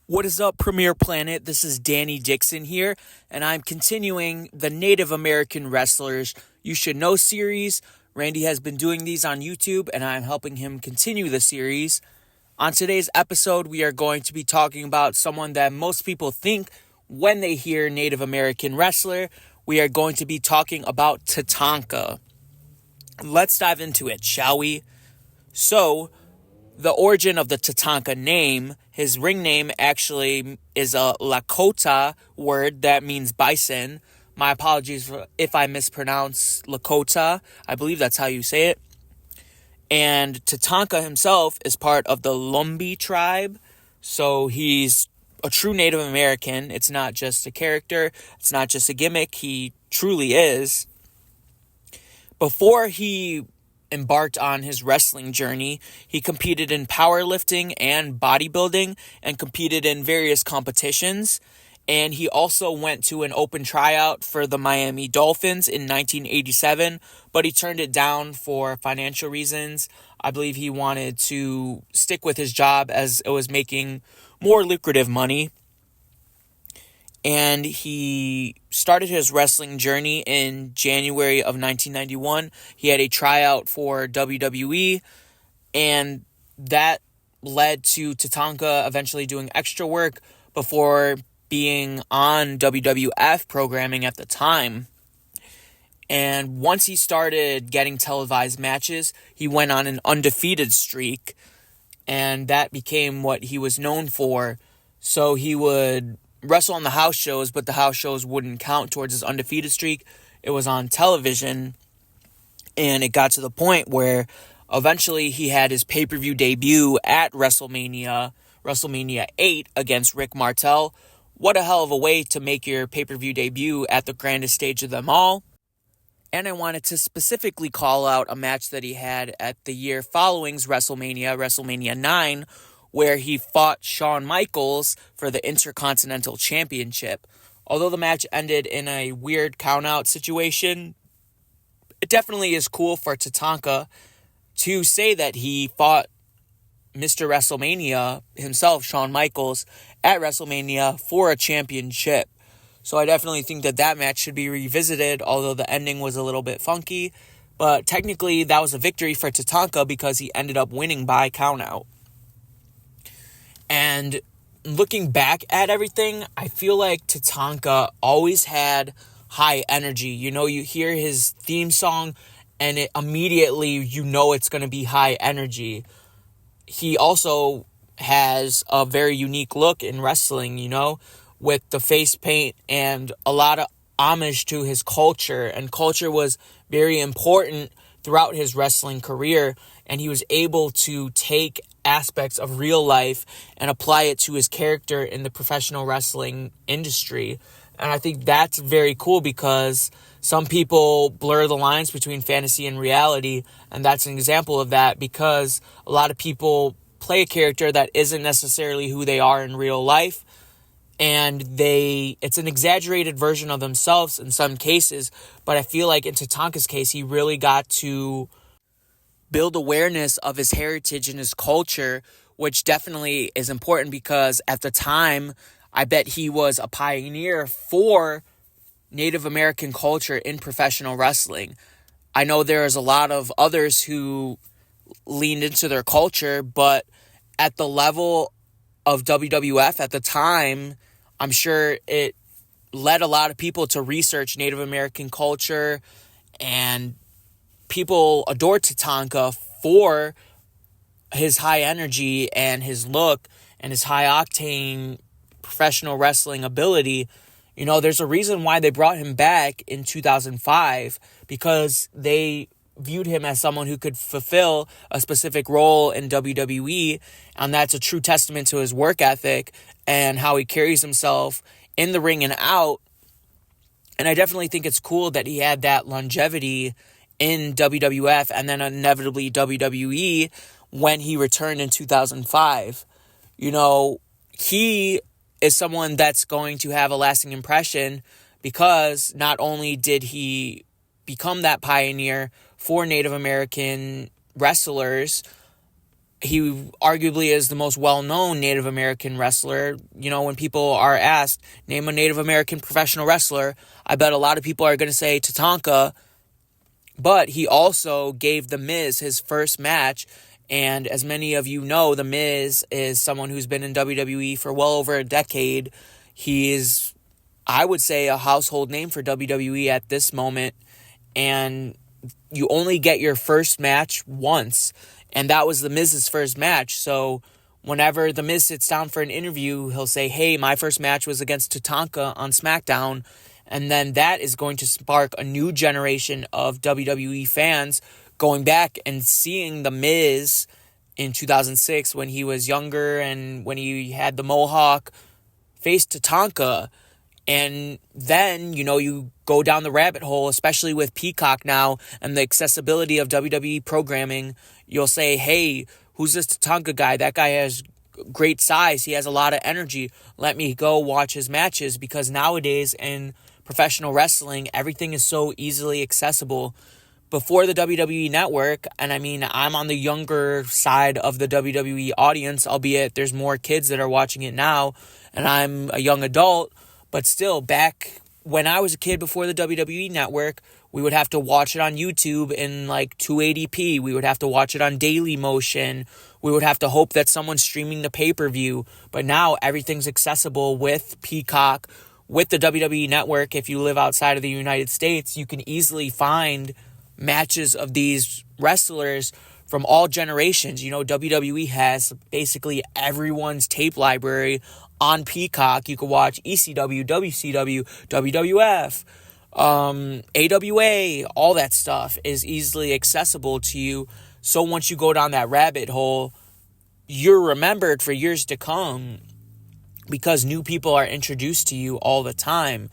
What is up, Premier Planet? This is Danny Dixon here, and I'm continuing the Native American Wrestlers You Should Know series. Randy has been doing these on YouTube, and I'm helping him continue the series. On today's episode, we are going to be talking about someone that most people think when they hear Native American wrestler. We are going to be talking about Tatanka. Let's dive into it, shall we? So, the origin of the Tatanka name, his ring name actually is a Lakota word that means bison. My apologies if I mispronounce Lakota. I believe that's how you say it. And Tatanka himself is part of the Lumbee tribe. So he's a true Native American. It's not just a character. It's not just a gimmick. He truly is. Before he embarked on his wrestling journey, he competed in powerlifting and bodybuilding and competed in various competitions. And he also went to an open tryout for the Miami Dolphins in 1987, but he turned it down for financial reasons. I believe he wanted to stick with his job as it was making more lucrative money. And he started his wrestling journey in January of 1991. He had a tryout for WWE, and that led to Tatanka eventually doing extra work before being on WWF programming at the time. And once he started getting televised matches, he went on an undefeated streak, and that became what he was known for. So he would wrestle on the house shows, but the house shows wouldn't count towards his undefeated streak. It was on television, and it got to the point where eventually he had his pay-per-view debut at WrestleMania 8 against Rick Martel. What a hell of a way to make your pay-per-view debut at the grandest stage of them all. And I wanted to specifically call out a match that he had at the year following's WrestleMania 9, where he fought Shawn Michaels for the Intercontinental Championship. Although the match ended in a weird count-out situation, it definitely is cool for Tatanka to say that he fought Mr. WrestleMania himself, Shawn Michaels, at WrestleMania for a championship. So I definitely think that match should be revisited, although the ending was a little bit funky. But technically, that was a victory for Tatanka because he ended up winning by countout. And looking back at everything, I feel like Tatanka always had high energy. You know, you hear his theme song and it immediately, you know, it's going to be high energy. He also has a very unique look in wrestling, you know, with the face paint and a lot of homage to his culture. And culture was very important throughout his wrestling career, and he was able to take aspects of real life and apply it to his character in the professional wrestling industry. And I think that's very cool because some people blur the lines between fantasy and reality, and that's an example of that because a lot of people play a character that isn't necessarily who they are in real life, and it's an exaggerated version of themselves in some cases. But I feel like in Tatanka's case, he really got to build awareness of his heritage and his culture, which definitely is important because at the time, I bet he was a pioneer for Native American culture in professional wrestling. I know there's a lot of others who leaned into their culture, but at the level of WWF at the time, I'm sure it led a lot of people to research Native American culture, and people adored Tatanka for his high energy and his look and his high octane professional wrestling ability. You know, there's a reason why they brought him back in 2005 because they viewed him as someone who could fulfill a specific role in WWE, and that's a true testament to his work ethic and how he carries himself in the ring and out. And I definitely think it's cool that he had that longevity in WWF and then inevitably WWE when he returned in 2005. You know, he is someone that's going to have a lasting impression because not only did he become that pioneer for Native American wrestlers, He arguably is the most well-known Native American wrestler. You know, when people are asked, name a Native American professional wrestler, I bet a lot of people are going to say Tatanka. But he also gave The Miz his first match. And as many of you know, The Miz is someone who's been in WWE for well over a decade. He is, I would say, a household name for WWE at this moment. And you only get your first match once. And that was The Miz's first match. So whenever The Miz sits down for an interview, he'll say, hey, my first match was against Tatanka on SmackDown. And then that is going to spark a new generation of WWE fans going back and seeing The Miz in 2006 when he was younger and when he had the mohawk face Tatanka. And then, you know, you go down the rabbit hole, especially with Peacock now and the accessibility of WWE programming. You'll say, hey, who's this Tatanka guy? That guy has great size. He has a lot of energy. Let me go watch his matches, because nowadays in professional wrestling, everything is so easily accessible. Before the WWE Network, and I mean, I'm on the younger side of the WWE audience, albeit there's more kids that are watching it now, and I'm a young adult. But still, back when I was a kid before the WWE Network, we would have to watch it on YouTube in like 280p. We would have to watch it on Daily Motion. We would have to hope that someone's streaming the pay-per-view. But now everything's accessible with Peacock, with the WWE Network. If you live outside of the United States, you can easily find matches of these wrestlers from all generations. You know, WWE has basically everyone's tape library on Peacock. You can watch ECW, WCW, WWF, AWA, all that stuff is easily accessible to you. So once you go down that rabbit hole, you're remembered for years to come because new people are introduced to you all the time.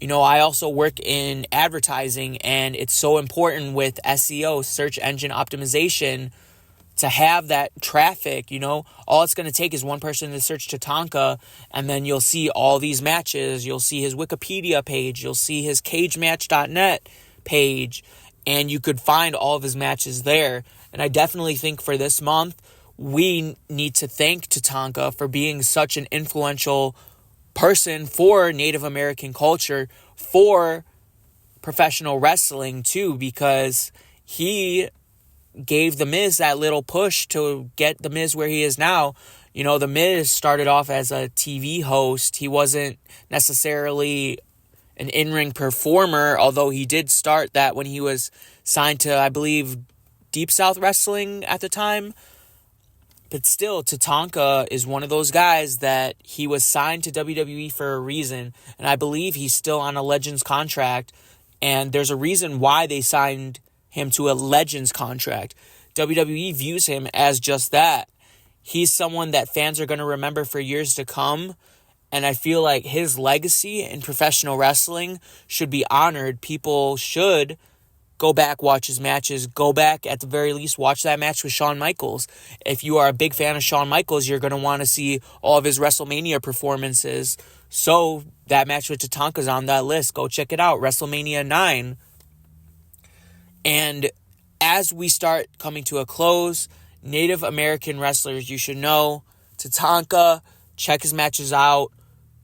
You know, I also work in advertising, and it's so important with SEO, search engine optimization, to have that traffic. You know, all it's going to take is one person to search Tatanka, and then you'll see all these matches. You'll see his Wikipedia page. You'll see his cagematch.net page, and you could find all of his matches there. And I definitely think for this month, we need to thank Tatanka for being such an influential person for Native American culture, for professional wrestling too, because he gave The Miz that little push to get The Miz where he is now. You know, The Miz started off as a TV host. He wasn't necessarily an in-ring performer, although he did start that when he was signed to, I believe, Deep South Wrestling at the time. But still, Tatanka is one of those guys that he was signed to WWE for a reason. And I believe he's still on a Legends contract. And there's a reason why they signed him to a Legends contract. WWE views him as just that. He's someone that fans are going to remember for years to come. And I feel like his legacy in professional wrestling should be honored. People should go back, watch his matches. Go back, at the very least, watch that match with Shawn Michaels. If you are a big fan of Shawn Michaels, you're going to want to see all of his WrestleMania performances. So that match with Tatanka's on that list. Go check it out, WrestleMania 9. And as we start coming to a close, Native American wrestlers, you should know, Tatanka, check his matches out.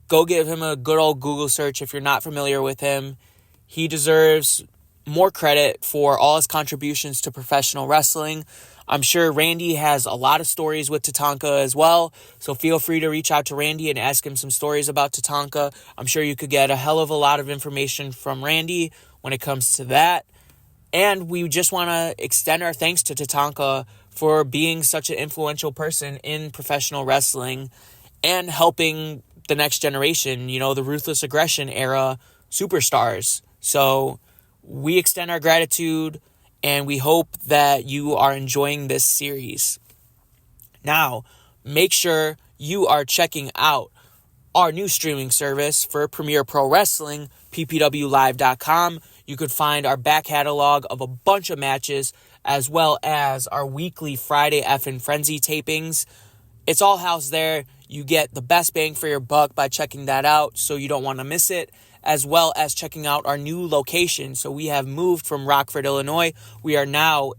Go give him a good old Google search if you're not familiar with him. He deserves more credit for all his contributions to professional wrestling. I'm sure Randy has a lot of stories with Tatanka as well, so feel free to reach out to Randy and ask him some stories about Tatanka. I'm sure you could get a hell of a lot of information from Randy when it comes to that. And we just want to extend our thanks to Tatanka for being such an influential person in professional wrestling and helping the next generation, you know, the Ruthless Aggression era superstars. So we extend our gratitude, and we hope that you are enjoying this series. Now, make sure you are checking out our new streaming service for Premier Pro Wrestling, ppwlive.com. You could find our back catalog of a bunch of matches, as well as our weekly Friday Effin' Frenzy tapings. It's all housed there. You get the best bang for your buck by checking that out, so you don't want to miss it, as well as checking out our new location. So we have moved from Rockford, Illinois. We are now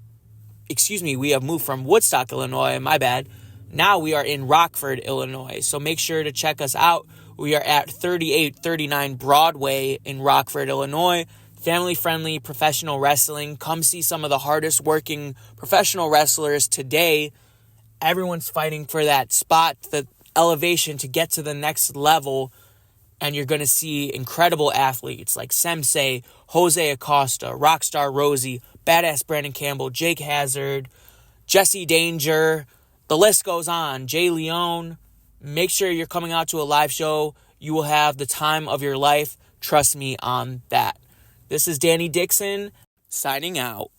we have moved from Woodstock, Illinois, my bad. Now we are in Rockford, Illinois. So make sure to check us out. We are at 3839 Broadway in Rockford, Illinois. Family-friendly professional wrestling. Come see some of the hardest working professional wrestlers today. Everyone's fighting for that spot, the elevation to get to the next level. And you're going to see incredible athletes like Sensei, Jose Acosta, Rockstar Rosie, Badass Brandon Campbell, Jake Hazard, Jesse Danger. The list goes on. Jay Leone. Make sure you're coming out to a live show. You will have the time of your life. Trust me on that. This is Danny Dixon signing out.